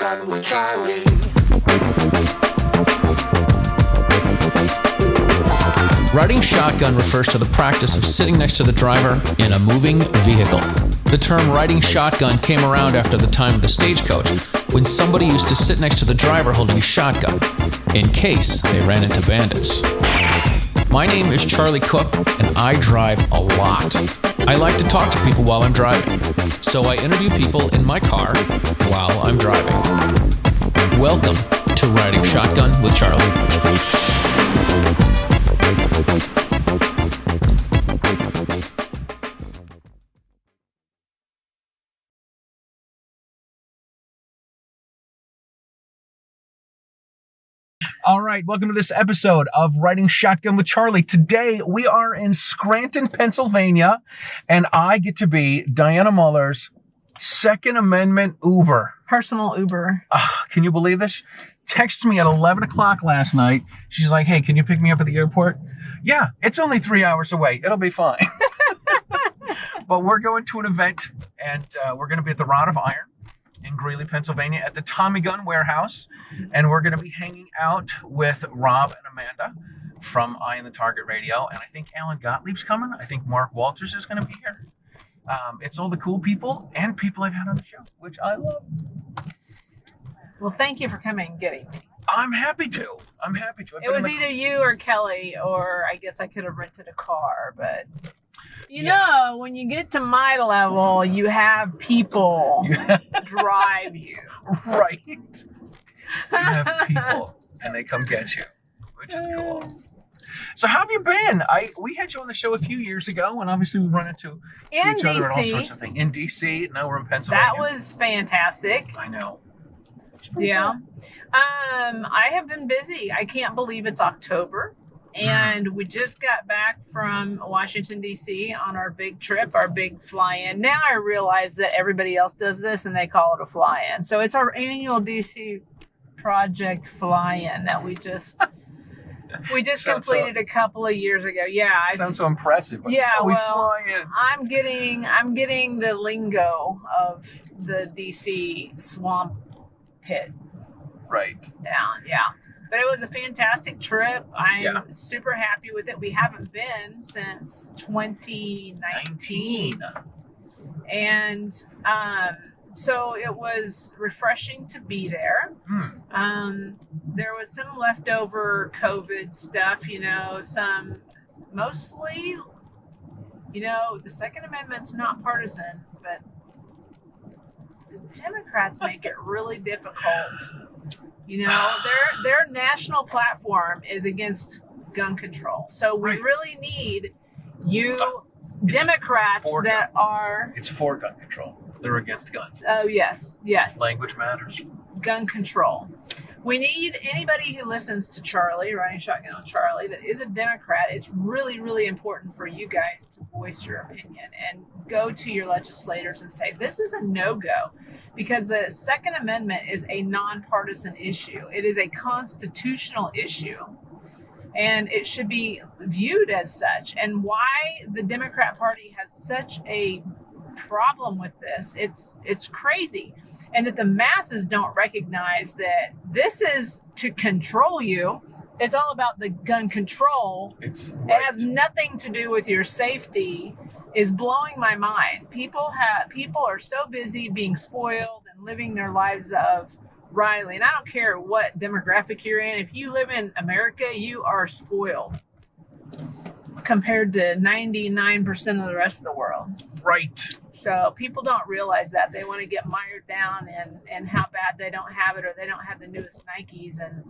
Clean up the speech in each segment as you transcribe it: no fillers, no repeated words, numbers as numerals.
Shotgun with Charlie. Riding shotgun refers to the practice of sitting next to the driver in a moving vehicle. The term riding shotgun came around after the time of the stagecoach, when somebody used to sit next to the driver holding a shotgun, in case they ran into bandits. My name is Charlie Cook, and I drive a lot. I like to talk to people while I'm driving, so I interview people in my car while I'm driving. Welcome to Riding Shotgun with Charlie. All right, welcome to this episode of Riding Shotgun with Charlie. Today, we are in Scranton, Pennsylvania, and I get to be Dianna Muller's Second Amendment Uber. Personal Uber. Can you believe this? Texted me at 11 o'clock last night. She's like, hey, can you pick me up at the airport? Yeah, it's only 3 hours away. It'll be fine. But we're going to an event, and we're going to be at the Rod of Iron in Greely, Pennsylvania, at the Tommy Gun Warehouse, and we're going to be hanging out with Rob and Amanda from Eye on the Target Radio, and I think Alan Gottlieb's coming. I think Mark Walters is going to be here. It's all the cool people and people I've had on the show, which I love. Well, thank you for coming and getting me. I'm happy to. It was either you or Kelly, or I guess I could have rented a car, but you know, when you get to my level, you have people drive you. Right. You have people, and they come get you, which is cool. So how have you been? We had you on the show a few years ago, and obviously we run into each other and all sorts of things. In D.C., now we're in Pennsylvania. That was fantastic. I know. Yeah. I have been busy. I can't believe it's October. And we just got back from Washington, D.C. on our big trip, our big fly-in. Now I realize that everybody else does this and they call it a fly-in. So it's our annual D.C. project fly-in that we just completed a couple of years ago. Yeah. Sounds so impressive. Yeah, we fly in. I'm getting the lingo of the D.C. swamp pit. Right. Down, yeah. But it was a fantastic trip. I'm super happy with it. We haven't been since 2019. And so it was refreshing to be there. There was some leftover COVID stuff, mostly, the Second Amendment's not partisan, but the Democrats make it really difficult. Their national platform is against gun control. So we really need Democrats that are... It's for gun control. They're against guns. Oh, yes. Language matters. Gun control. We need anybody who listens to Charlie, Riding Shotgun on Charlie, that is a Democrat. It's really, really important for you guys to voice your opinion and go to your legislators and say, this is a no-go, because the Second Amendment is a nonpartisan issue. It is a constitutional issue, and it should be viewed as such. And why the Democrat Party has such a problem with this, it's crazy. And that the masses don't recognize that this is to control you. It's all about the gun control. It has nothing to do with your safety. Is blowing my mind. People are so busy being spoiled and living their lives of Riley. And I don't care what demographic you're in. If you live in America, you are spoiled compared to 99% of the rest of the world. Right. So people don't realize that. They want to get mired down and how bad they don't have it, or they don't have the newest Nikes, and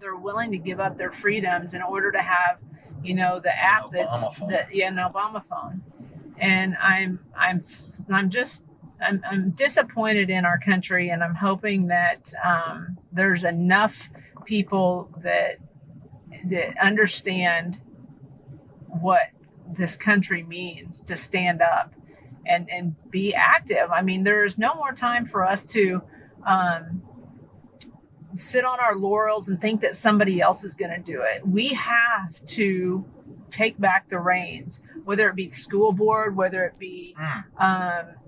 they're willing to give up their freedoms in order to have, the app an Obama phone. And I'm disappointed in our country, and I'm hoping that there's enough people that understand what this country means to stand up and be active. I mean, there is no more time for us to sit on our laurels and think that somebody else is going to do it. We have to take back the reins, whether it be school board, whether it be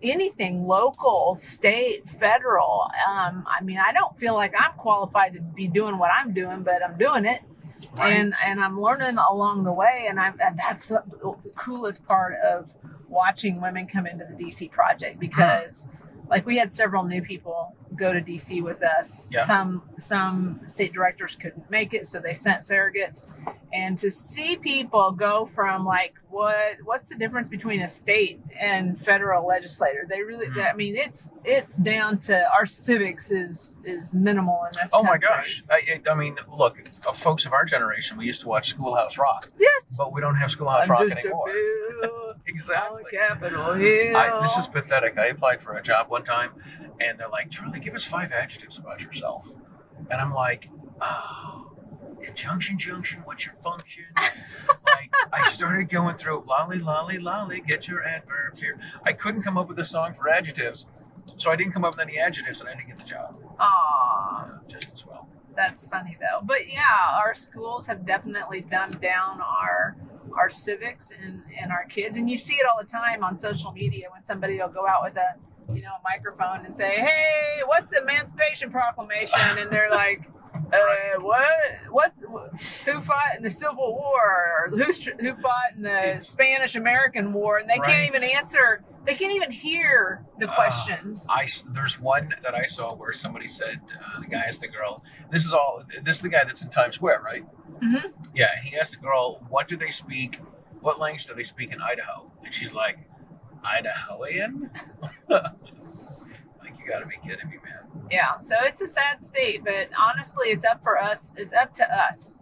anything local, state, federal. I mean, I don't feel like I'm qualified to be doing what I'm doing, but I'm doing it. Right. And I'm learning along the way. And that's the coolest part of watching women come into the DC project, because like we had several new people go to DC with us. Yeah. Some state directors couldn't make it, so they sent surrogates. And to see people go from like, what's the difference between a state and federal legislator? They really, I mean, it's down to our civics is minimal in this country. Oh my gosh. I mean, look, folks of our generation, we used to watch Schoolhouse Rock. Yes. But we don't have Schoolhouse Rock anymore. Exactly. This is pathetic. I applied for a job one time, and they're like, Charlie, give us 5 adjectives about yourself. And I'm like, oh, conjunction, what's your function? Like, I started going through lolly, get your adverbs here. I couldn't come up with a song for adjectives, so I didn't come up with any adjectives, and I didn't get the job. Aww. Just as well. That's funny, though. But yeah, our schools have definitely dumbed down our civics and our kids. And you see it all the time on social media when somebody will go out with a microphone and say, hey, what's the Emancipation Proclamation? And they're like, who fought in the Civil War, or who fought in the Spanish-American War? And they can't even answer. They can't even hear the questions. There's one that I saw where somebody said, the guy asked the girl, this is the guy that's in Times Square, right? Mm-hmm. Yeah, he asked the girl, what language do they speak in Idaho? And she's like, Idahoan? Like, you gotta be kidding me, man. Yeah, so it's a sad state, but honestly, it's up to us,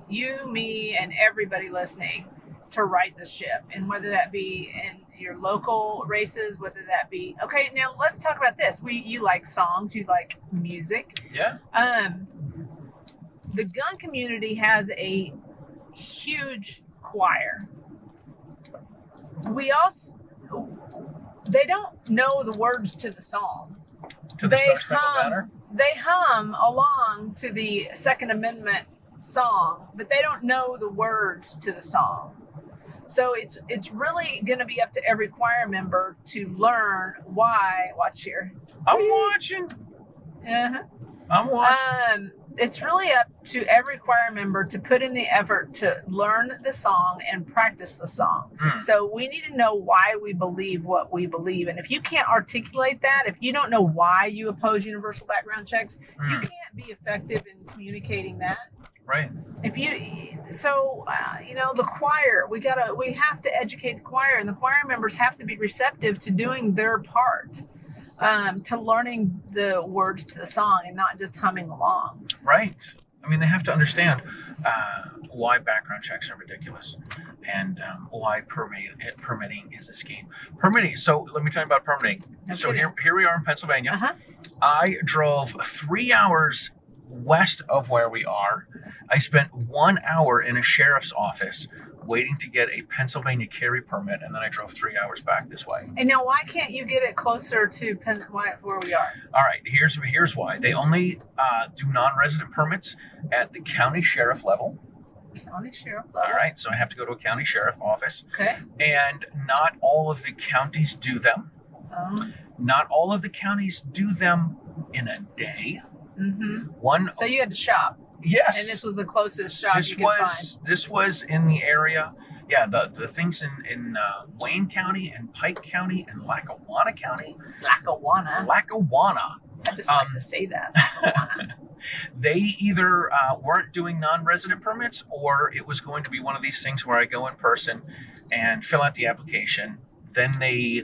you, me, and everybody listening, to right the ship. And whether that be in your local races, whether that be, okay, now let's talk about this. You like songs, you like music. Yeah. The gun community has a huge choir. They don't know the words to the song. To the Star Spangled Banner? They hum along to the Second Amendment song, but they don't know the words to the song. So it's really going to be up to every choir member to learn why. Watch here. I'm watching. Uh-huh. I'm watching. It's really up to every choir member to put in the effort to learn the song and practice the song. So we need to know why we believe what we believe. And if you can't articulate that, if you don't know why you oppose universal background checks, you can't be effective in communicating that. Right. The choir, we have to educate the choir, and the choir members have to be receptive to doing their part. To learning the words to the song and not just humming along. Right. I mean, they have to understand why background checks are ridiculous, and why permitting is a scheme. Permitting. So let me tell you about permitting. Okay. So here we are in Pennsylvania. Uh-huh. I drove 3 hours west of where we are. I spent 1 hour in a sheriff's office waiting to get a Pennsylvania carry permit, and then I drove 3 hours back this way. And now, why can't you get it closer to where we are? All right, here's why. They only do non-resident permits at the county sheriff level. County sheriff level. All right, so I have to go to a county sheriff office. Okay. And not all of the counties do them. Not all of the counties do them in a day. Mm-hmm. So you had to shop. Yes. And this was the closest shop you could find. This was in the area. Yeah, the things in Wayne County and Pike County and Lackawanna County. Lackawanna. I just like to say that. They either weren't doing non-resident permits, or it was going to be one of these things where I go in person and fill out the application. Then they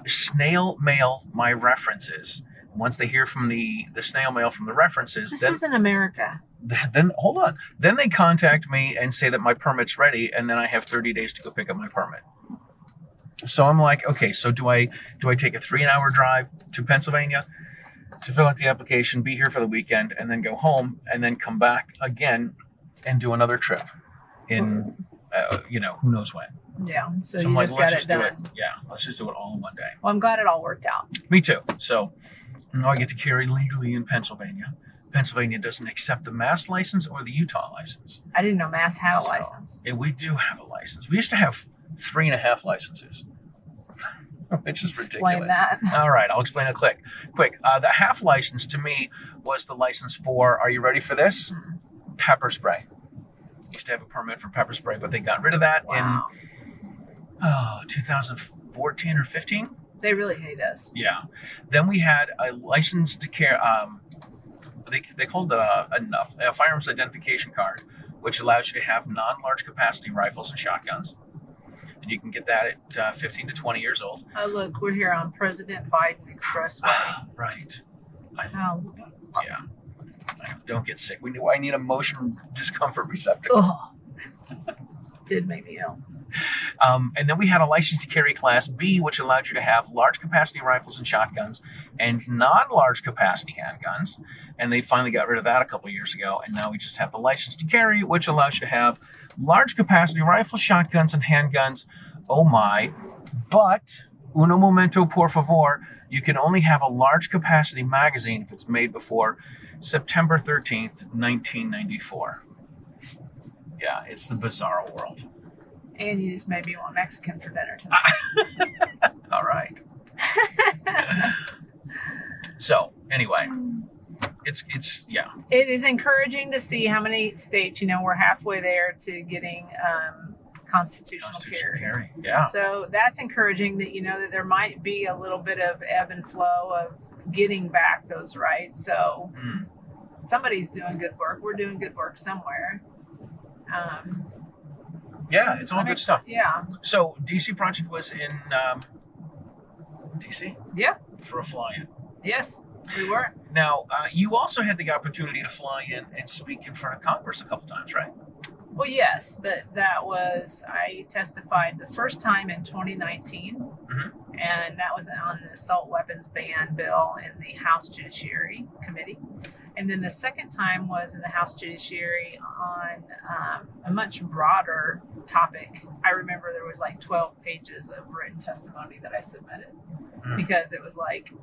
snail mail my references. Once they hear from the snail mail from the references, this isn't America. Then hold on. Then they contact me and say that my permit's ready, and then I have 30 days to go pick up my permit. So I'm like, okay, so do I take a 3-hour drive to Pennsylvania to fill out the application, be here for the weekend, and then go home, and then come back again and do another trip in, who knows when. Yeah, so you just got it done. Let's just do it all in one day. Well, I'm glad it all worked out. Me too. So now I get to carry legally in Pennsylvania. Pennsylvania doesn't accept the Mass license or the Utah license. I didn't know Mass had a So, license. And we do have a license. We used to have 3.5 licenses, which is Explain ridiculous. that. All right, I'll explain it quick. The half license to me was the license for, are you ready for this? Pepper spray. Used to have a permit for pepper spray, but they got rid of that Wow. in 2014 or 15. They really hate us. Yeah. Then we had a license to carry. They called it a firearms identification card, which allows you to have non-large capacity rifles and shotguns. And you can get that at 15 to 20 years old. Oh, look, we're here on President Biden Expressway. Right. Oh. Yeah. Don't get sick. I need a motion discomfort receptacle. Ugh. Did make me ill. And then we had a license to carry Class B, which allowed you to have large capacity rifles and shotguns and non-large capacity handguns. And they finally got rid of that a couple years ago. And now we just have the license to carry, which allows you to have large capacity rifles, shotguns, and handguns. Oh my. But, uno momento, por favor, you can only have a large capacity magazine if it's made before September 13th, 1994. Yeah, it's the bizarro world. And you just made me want Mexican for dinner tonight. All right. So, anyway, it's yeah. It is encouraging to see how many states, we're halfway there to getting constitutional carry. Yeah. So that's encouraging that that there might be a little bit of ebb and flow of getting back those rights. So somebody's doing good work. We're doing good work somewhere. Yeah, it's all good stuff. Yeah. So DC Project was in DC? Yeah. For a fly-in. Yes, we were. Now, you also had the opportunity to fly in and speak in front of Congress a couple times, right? Well, yes, but I testified the first time in 2019, and that was on the assault weapons ban bill in the House Judiciary Committee. And then the second time was in the House Judiciary on a much broader topic. I remember there was like 12 pages of written testimony that I submitted because it was like,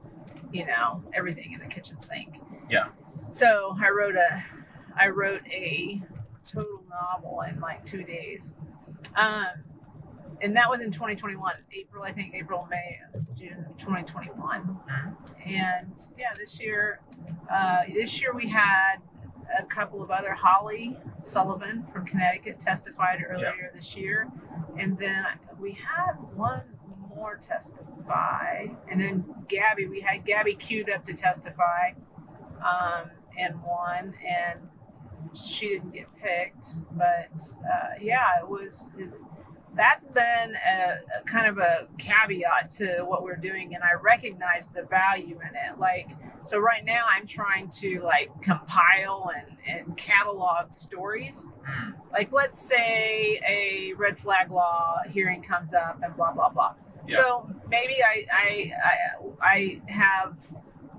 everything in the kitchen sink. Yeah. So I wrote a total novel in like 2 days. And that was in 2021, April, May, June of 2021. And yeah, this year we had a couple of other, Holly Sullivan from Connecticut testified earlier this year. And then we had one more testify. And then we had Gabby queued up to testify and won. And she didn't get picked. But that's been a kind of a caveat to what we're doing, and I recognize the value in it. So right now I'm trying to compile and catalog stories. Let's say a red flag law hearing comes up and blah blah blah. Yeah. So maybe I have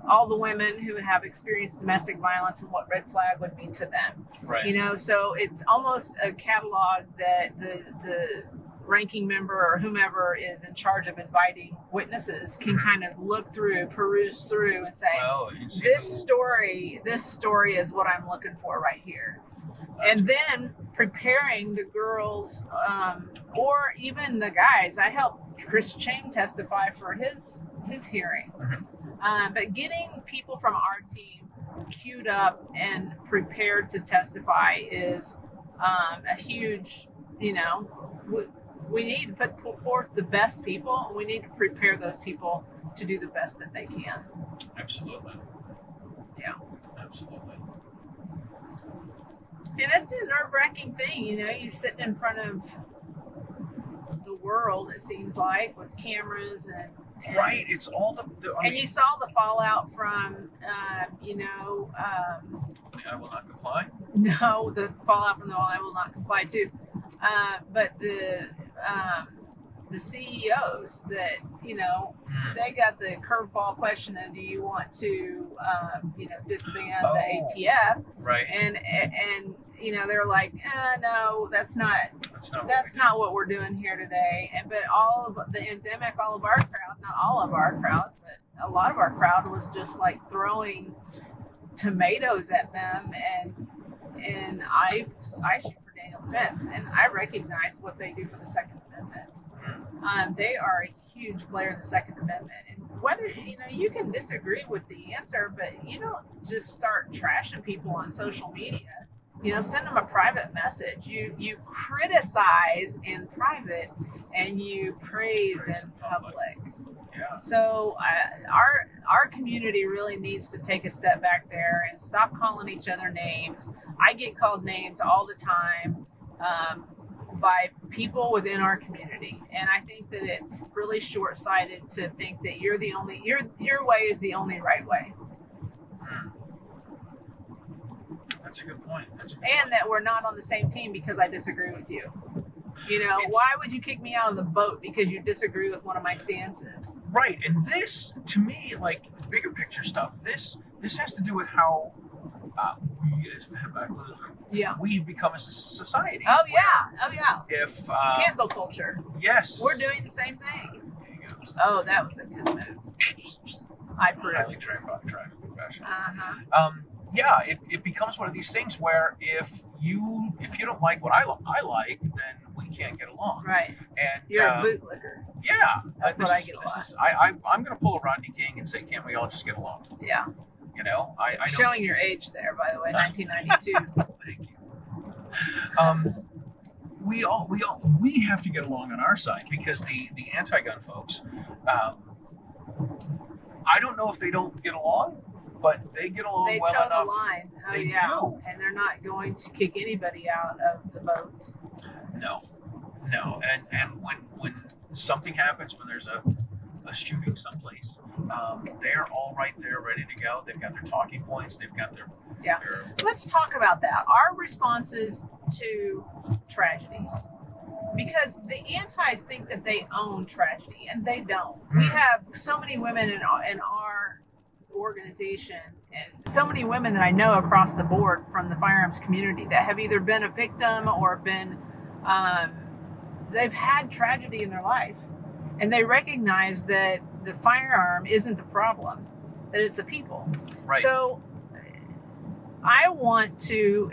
all the women who have experienced domestic violence and what red flag would mean to them. Right. So it's almost a catalog that the ranking member or whomever is in charge of inviting witnesses can kind of peruse through and say, this story is what I'm looking for right here. And then preparing the girls or even the guys. I helped Chris Chang testify for his hearing. But getting people from our team queued up and prepared to testify is a huge, we need to put forth the best people. We need to prepare those people to do the best that they can. Absolutely. Yeah. Absolutely. And it's a nerve-wracking thing, you sit in front of the world, it seems like, with cameras and right. It's all and you saw the fallout from, I will not comply? No, the fallout from the I will not comply too. But the CEOs that, they got the curveball question of, do you want to, disband the ATF? Right. And they're like, no, that's not what we're doing here today. But all of our crowd, not all of our crowd, but a lot of our crowd was just throwing tomatoes at them, and I shoot for Daniel Defense, and I recognize what they do for the Second Amendment. They are a huge player in the Second Amendment, and whether you can disagree with the answer, but you don't just start trashing people on social media. Send them a private message. You criticize in private, and you praise in public. Yeah. So our community really needs to take a step back there and stop calling each other names. I get called names all the time by people within our community, and I think that it's really short-sighted to think that your way is the only right way. That's a good point. And that we're not on the same team because I disagree with you. Why would you kick me out of the boat because you disagree with one of my stances? Right, and this, to me, like bigger picture stuff, this has to do with how we've become as a society. Oh yeah. If cancel culture. Yes. We're doing the same thing. Oh, that was a good move. I approve. I try to be fashion. Uh-huh. It becomes one of these things where if you don't like what I like, then we can't get along. Right. And you're a bootlicker. Yeah. That's what I get a lot. I'm going to pull a Rodney King and say, can't we all just get along? Yeah. I showing your age there, by the way, 1992. Thank you. We have to get along on our side because the anti-gun folks, I don't know if they don't get along, but they get along well enough. They toe the line. Oh, they yeah. do. And they're not going to kick anybody out of the boat. No. And when something happens, when there's a shooting someplace, they're all right there ready to go. They've got their talking points. They've got their... Let's talk about that. Our responses to tragedies. Because the antis think that they own tragedy, and they don't. We have so many women in our organization, and so many women that I know across the board from the firearms community that have either been a victim or been... they've had tragedy in their life. And they recognize that the firearm isn't the problem, that it's the people. Right. So I want to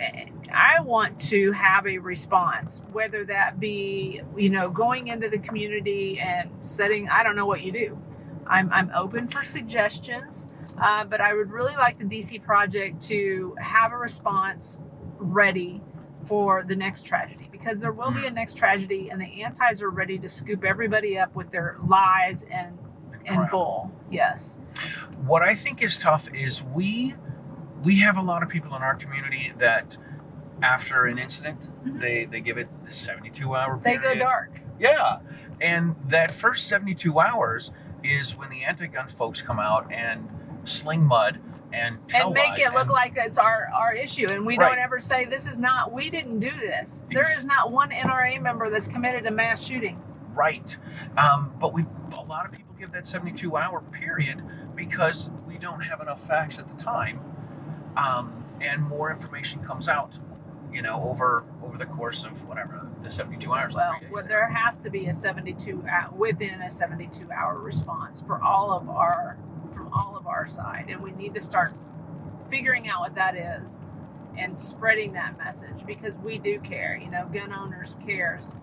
have a response, whether that be, going into the community and setting, I don't know what you do. I'm open for suggestions, but I would really like the DC project to have a response ready for the next tragedy, because there will be a next tragedy, and the antis are ready to scoop everybody up with their lies and bull. Yes. What I think is tough is we have a lot of people in our community that after an incident, they give it the 72-hour period. They go dark. Yeah. And that first 72 hours is when the anti-gun folks come out and sling mud and tell make lies it look like it's our issue, and we don't ever say we didn't do this. There is not one NRA member that's committed a mass shooting. Right. But a lot of people give that 72-hour period because we don't have enough facts at the time, and more information comes out, over the course of whatever the 72 hours. Well, there has to be within a 72-hour response from all of our side, and we need to start figuring out what that is and spreading that message, because we do care. Gun Owners Cares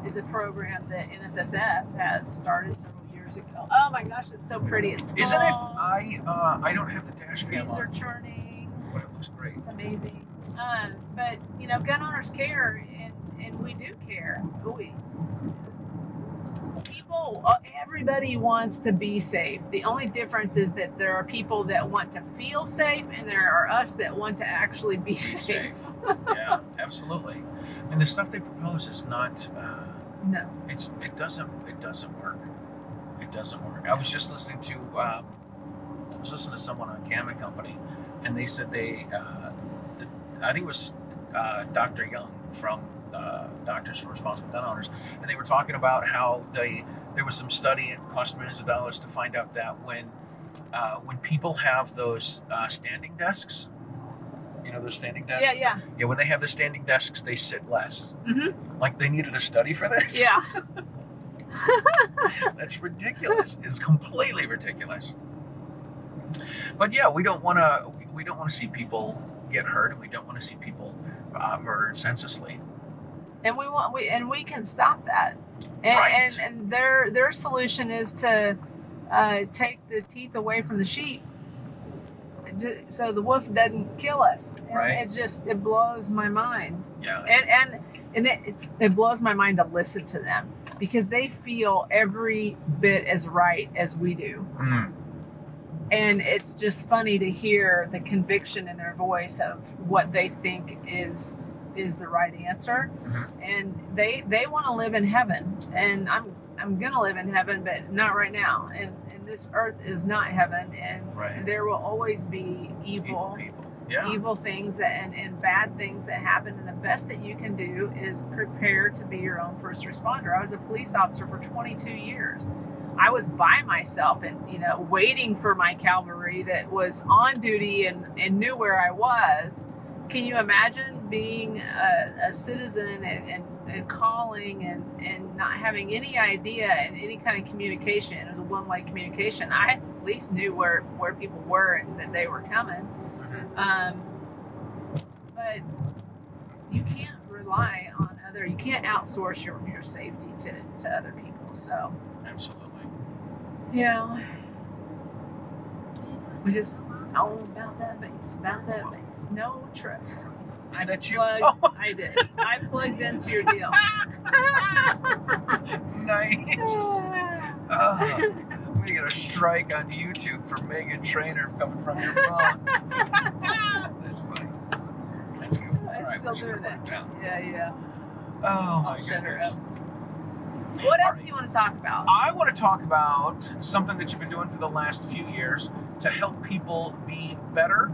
is a program that NSSF has started several years ago. Oh my gosh, it's so pretty. It's fall. Isn't it? I don't have the dash cam on. Trees are churning. But it looks great. It's amazing. But Gun Owners care, and we do care. Everybody wants to be safe. The only difference is that there are people that want to feel safe, and there are us that want to actually be safe. Yeah, absolutely. And the stuff they propose is not. No. It doesn't work. It doesn't work. I was just listening to someone on Cam & Company, and they said I think it was Dr. Young from Doctors for Responsible Gun Owners, and they were talking about how there was some study, it cost millions of dollars to find out that when people have those standing desks, those standing desks. Yeah. Yeah, when they have the standing desks, they sit less. Mm-hmm. Like they needed a study for this. Yeah. That's ridiculous. It's completely ridiculous. But yeah, we don't want to. we don't want to see people get hurt, and we don't want to see people murdered senselessly. And we can stop that. And Right. and their solution is to take the teeth away from the sheep, so the wolf doesn't kill us. And Right. it blows my mind. Yeah. And it blows my mind to listen to them, because they feel every bit as right as we do. Mm. And it's just funny to hear the conviction in their voice of what they think is the right answer. Mm-hmm. And they want to live in heaven, and I'm gonna live in heaven, but not right now. And this earth is not heaven, and Right. there will always be Evil people. Yeah. evil things and bad things that happen. And the best that you can do is prepare to be your own first responder. I was a police officer for 22 years. I was by myself and, waiting for my cavalry that was on duty and knew where I was. Can you imagine being a citizen and calling and not having any idea and any kind of communication? It was a one-way communication. I at least knew where people were and that they were coming. But you can't rely on you can't outsource your safety to other people. So Absolutely. yeah, we just about that base. No trust. Is that you? I did. I plugged into your deal. Nice. I'm gonna get a strike on YouTube for Megan Trainor coming from your phone. That's funny. That's good. I'm still doing it. Yeah. Oh my I'll shut her goodness. up. What else do you want to talk about? I want to talk about something that you've been doing for the last few years to help people be better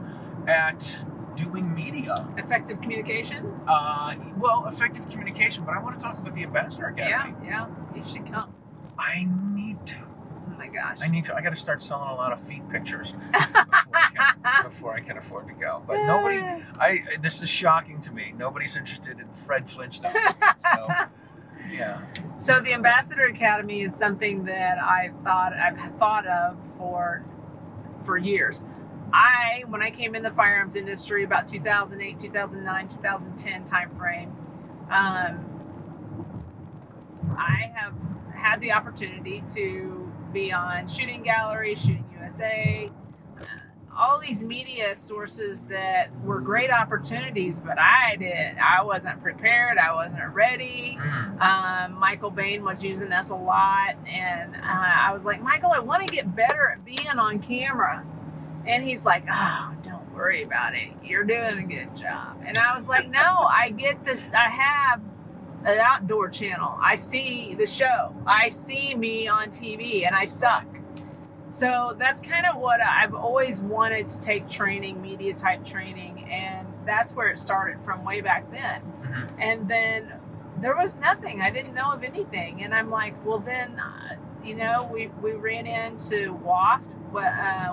at doing media. Effective communication? Effective communication, but I want to talk about the Ambassador Academy. Yeah. You should come. I need to. Oh my gosh. I got to start selling a lot of feet pictures before I can afford to go. But this is shocking to me. Nobody's interested in Fred Flintstone. So, yeah. So the Ambassador Academy is something that I've thought of for years. When I came in the firearms industry about 2008, 2009, 2010 timeframe, I have had the opportunity to be on Shooting Gallery, Shooting USA, all these media sources that were great opportunities, but I wasn't prepared. I wasn't ready. Michael Bain was using us a lot, and I was like, Michael, I want to get better at being on camera. And he's like, oh, don't worry about it. You're doing a good job. And I was like, no, I get this. I have an outdoor channel. I see the show. I see me on TV, and I suck. So that's kind of what I've always wanted to take training, media type training. And that's where it started from way back then. Mm-hmm. And then there was nothing. I didn't know of anything. And I'm like, well, then, we ran into WAFT,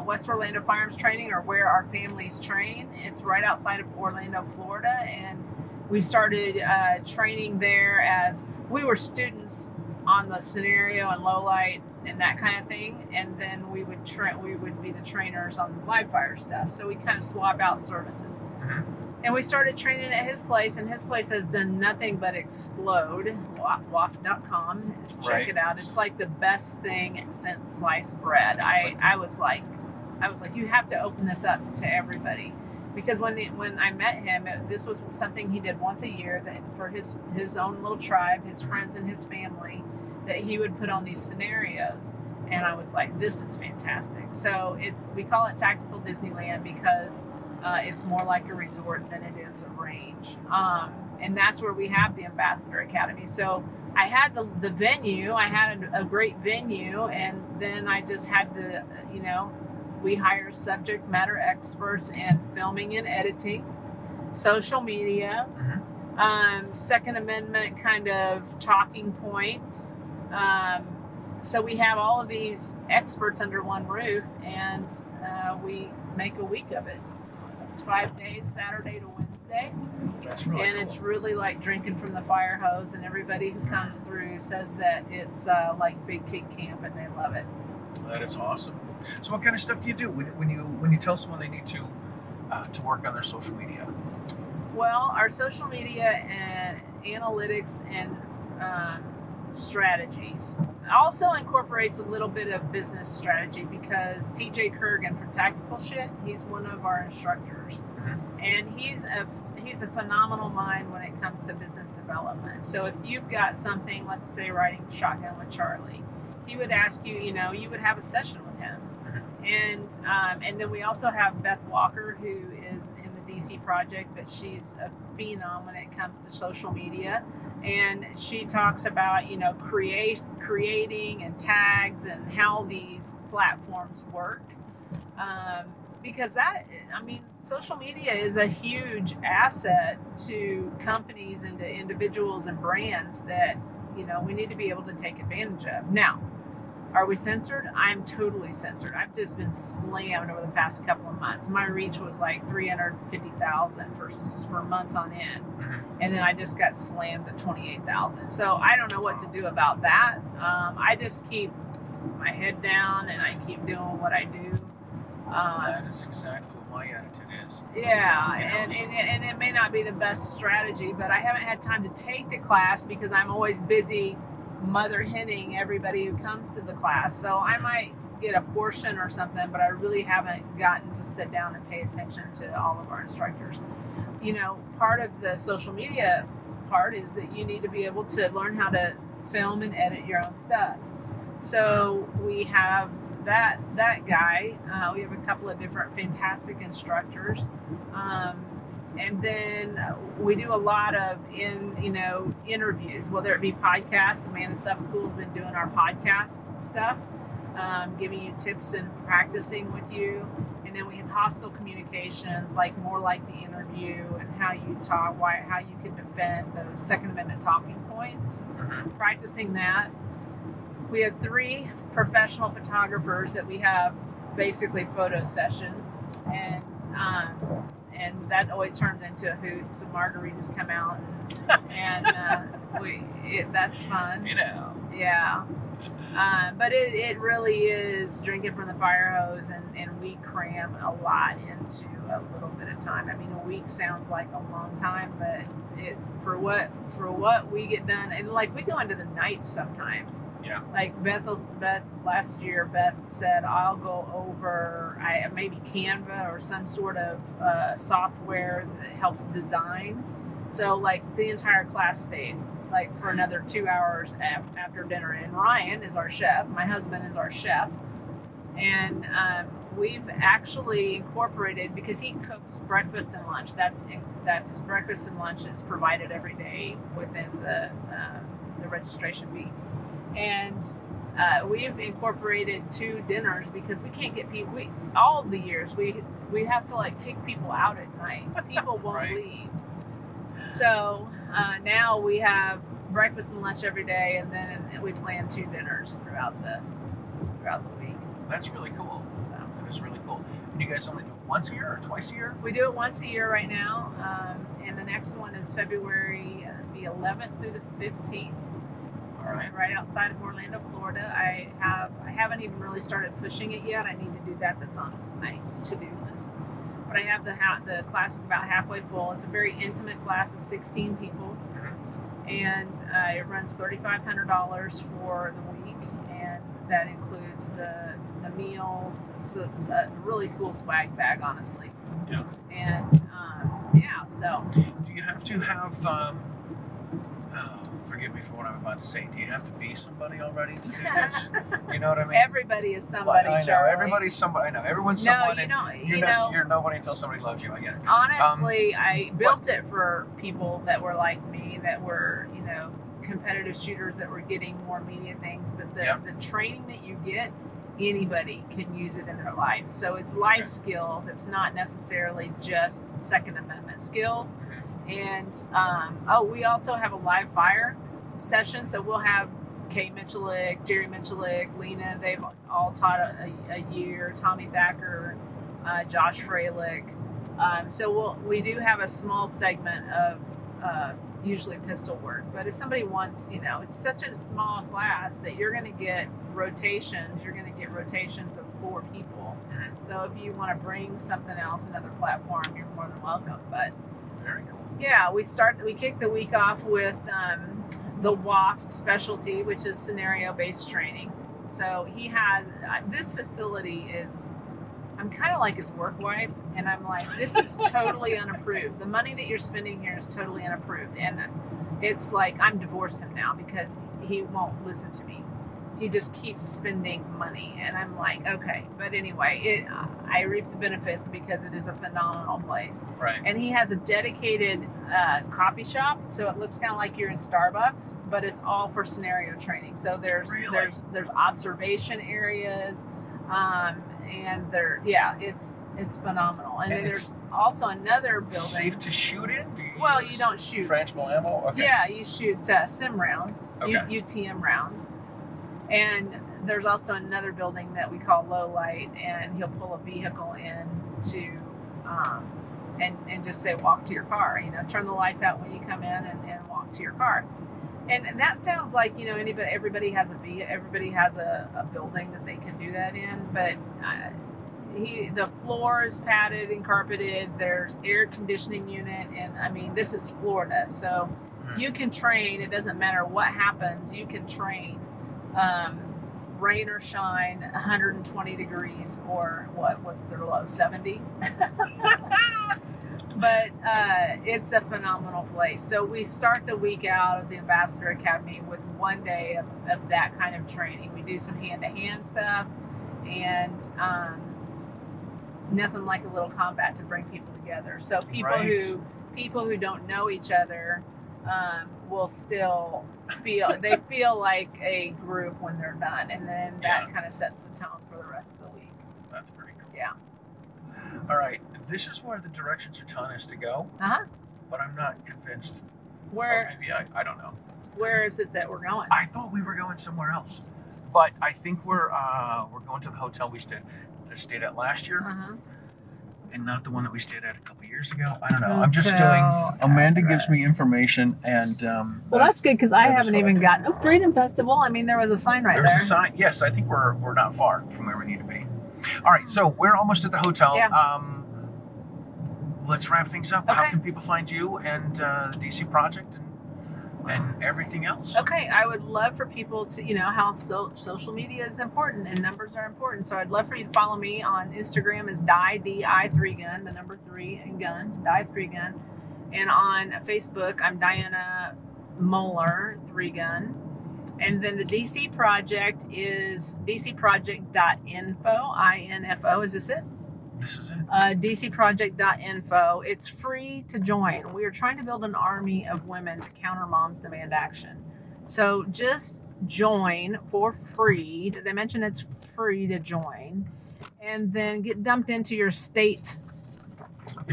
West Orlando Firearms Training, or where our families train. It's right outside of Orlando, Florida. And we started training there as we were students on the scenario and low light and that kind of thing. And then we would be the trainers on the live fire stuff. So we kind of swap out services. Mm-hmm. And we started training at his place, and his place has done nothing but explode. Waft.com. Check it out. It's like the best thing since sliced bread. I was like, you have to open this up to everybody. Because when I met him, this was something he did once a year that for his own little tribe, his friends and his family, that he would put on these scenarios. And I was like, this is fantastic. So we call it Tactical Disneyland because it's more like a resort than it is a range. And that's where we have the Ambassador Academy. So I had the venue, I had a great venue, and then I just had to, we hire subject matter experts in filming and editing, social media, Second Amendment kind of talking points. So we have all of these experts under one roof, and we make a week of it. It's 5 days, Saturday to Wednesday. That's really cool. It's really like drinking from the fire hose, and everybody who comes through says that it's like big kid camp, and they love it. That is awesome. So what kind of stuff do you do when you tell someone they need to to work on their social media? Well, our social media and analytics and strategies also incorporates a little bit of business strategy, because TJ Kurgan from Tactical Shit, he's one of our instructors, and he's a phenomenal mind when it comes to business development. So if you've got something, let's say riding shotgun with Charlie, he would ask you, you would have a session with him. And then we also have Beth Walker, who is in the DC project, but she's a phenom when it comes to social media, and she talks about creating and tags and how these platforms work, because social media is a huge asset to companies and to individuals and brands that we need to be able to take advantage of. Now, are we censored? I'm totally censored. I've just been slammed over the past couple of months. My reach was like 350,000 for months on end. And then I just got slammed at 28,000. So I don't know what to do about that. I just keep my head down and I keep doing what I do. That is exactly what my attitude is. Yeah, and it may not be the best strategy, but I haven't had time to take the class because I'm always busy mother henning everybody who comes to the class. So I might get a portion or something, but I really haven't gotten to sit down and pay attention to all of our instructors. Part of the social media part is that you need to be able to learn how to film and edit your own stuff. So we have that guy. We have a couple of different fantastic instructors. And then we do a lot of interviews, whether it be podcasts. Amanda Suffolcool has been doing our podcast stuff, giving you tips and practicing with you. And then we have hostile communications, more like the interview and how you talk, how you can defend those Second Amendment talking points. Practicing that. We have 3 professional photographers that we have basically photo sessions, and that always turns into a hoot. Some margaritas come out, and that's fun. Yeah. But it really is drinking from the fire hose, and we cram a lot into a little bit of time. A week sounds like a long time, but for what we get done, and we go into the night sometimes. Yeah. Beth last year, Beth said, I'll go over maybe Canva or some sort of software that helps design. So the entire class stayed for another 2 hours after dinner. And Ryan is our chef. My husband is our chef. And we've actually incorporated, because he cooks breakfast and lunch. That's breakfast and lunch is provided every day within the registration fee. And we've incorporated 2 dinners because we can't get people. All the years we have to kick people out at night. People won't leave. So now we have breakfast and lunch every day, and then we plan 2 dinners throughout the week. That's really cool. So that is really cool. And you guys only do it once a year or twice a year? We do it once a year right now, and the next one is February the 11th through the 15th. All right. Right outside of Orlando, Florida. I haven't even really started pushing it yet. I need to do that. That's on my to-do list. But I have the class is about halfway full. It's a very intimate class of 16 people, and it runs $3,500 for the week, and that includes the meals, a really cool swag bag, honestly. Yeah. And so. Do you have to have? Forgive me for what I'm about to say. Do you have to be somebody already to do this? You know what I mean? Everybody is somebody, I know. Charlie. Everybody's somebody. I know. Everyone's somebody. You're nobody until somebody loves you. I get it. Honestly, I built it for people that were like me, that were, competitive shooters that were getting more media things. But the training that you get, anybody can use it in their life. So it's life skills. It's not necessarily just Second Amendment skills. And we also have a live fire session. So we'll have Kay Mitchelllick, Jerry Mitchelllick, Lena. They've all taught a year. Tommy Thacker, Josh Freilich. So we do have a small segment of usually pistol work. But if somebody wants, it's such a small class that you're going to get rotations. You're going to get rotations of 4 people. So if you want to bring something else, another platform, you're more than welcome. But Very cool. yeah, we kick the week off with the WAFT specialty, which is scenario-based training. So he has this facility is. I'm kind of like his work wife, and I'm like, this is totally unapproved. The money that you're spending here is totally unapproved, and it's like I'm divorced him now because he won't listen to me. He just keeps spending money, and I'm like, okay. But anyway, I reap the benefits because it is a phenomenal place. Right. And he has a dedicated coffee shop, so it looks kind of like you're in Starbucks, but it's all for scenario training. So there's observation areas. And it's phenomenal. And then there's also another building. Safe to shoot in? You don't shoot frangible ammo? Okay. Yeah, you shoot sim rounds, okay. UTM rounds. And there's also another building that we call low light, and he'll pull a vehicle in to and just say walk to your car. Turn the lights out when you come in and walk to your car. And that sounds like, everybody has a building that they can do that in, but the floor is padded and carpeted. There's air conditioning unit, and I mean, this is Florida, so you can train. It doesn't matter what happens. You can train, rain or shine, 120 degrees or what's their low, 70? But it's a phenomenal place. So we start the week out of the Ambassador Academy with one day of that kind of training. We do some hand-to-hand stuff, and nothing like a little combat to bring people together. So people who don't know each other will still feel like a group when they're done, and then that kind of sets the tone for the rest of the week. That's pretty cool. Yeah. All right, this is where the directions are telling us to go, but I'm not convinced. Where? Or maybe I don't know. Where is it that we're going? I thought we were going somewhere else, but I think we're going to the hotel we stayed at last year, and not the one that we stayed at a couple years ago. I don't know. I'm just doing. Amanda gives me information, and well, that's good because I haven't even gotten Freedom Festival. I mean, there was a sign right there. There's a sign. Yes, I think we're not far from where we need to be. All right, so we're almost at the hotel. Yeah. Let's wrap things up. Okay. How can people find you and the DC Project and everything else? Okay, I would love for people to, how social media is important and numbers are important. So I'd love for you to follow me on Instagram as Di3Gun, the number 3 and gun, Di3Gun. And on Facebook, I'm Dianna Muller, 3Gun. And then the DC Project is dcproject.info, I-N-F-O. Is this it? This is it. dcproject.info. It's free to join. We are trying to build an army of women to counter mom's demand action. So just join for free. Did I mention it's free to join? And then get dumped into your state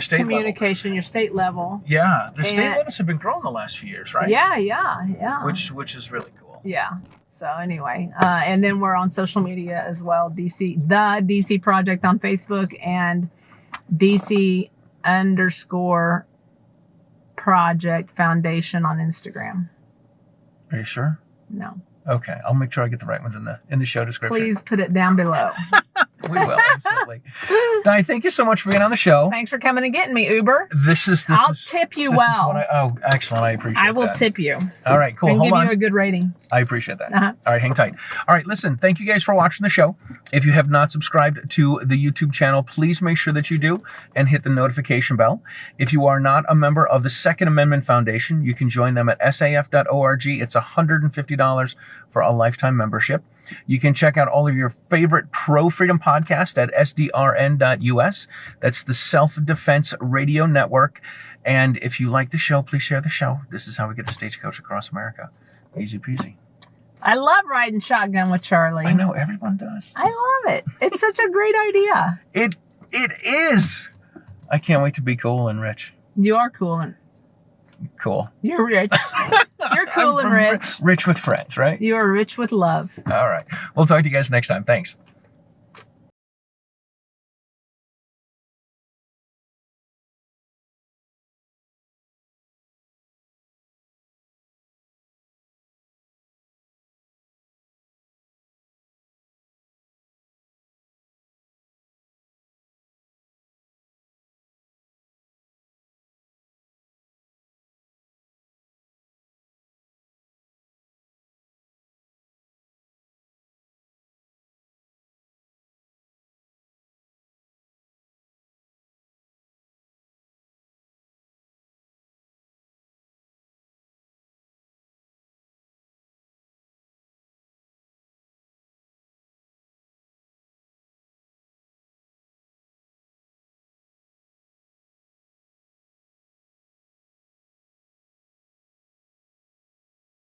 communication, level. Your state level. Yeah, the state levels have been growing the last few years, right? Yeah. Which is really cool. Yeah. So anyway, and then we're on social media as well. the DC Project on Facebook and DC_Project Foundation on Instagram. Are you sure? No. Okay, I'll make sure I get the right ones in the show description. Please put it down below. We will, absolutely. Di, thank you so much for being on the show. Thanks for coming and getting me, Uber. I'll tip you well. Excellent. I appreciate that. I will tip you. All right, cool. And give you a good rating. I appreciate that. All right, hang tight. All right, listen, thank you guys for watching the show. If you have not subscribed to the YouTube channel, please make sure that you do and hit the notification bell. If you are not a member of the Second Amendment Foundation, you can join them at saf.org. It's $150 for a lifetime membership. You can check out all of your favorite pro-freedom podcasts at sdrn.us. That's the Self-Defense Radio Network. And if you like the show, please share the show. This is how we get the stagecoach across America. Easy peasy. I love riding shotgun with Charlie. I know, everyone does. I love it. It's such a great idea. It is. I can't wait to be cool and rich. You are cool and... Cool. You're rich. You're cool and rich. Rich with friends, right? You are rich with love. All right. We'll talk to you guys next time. Thanks.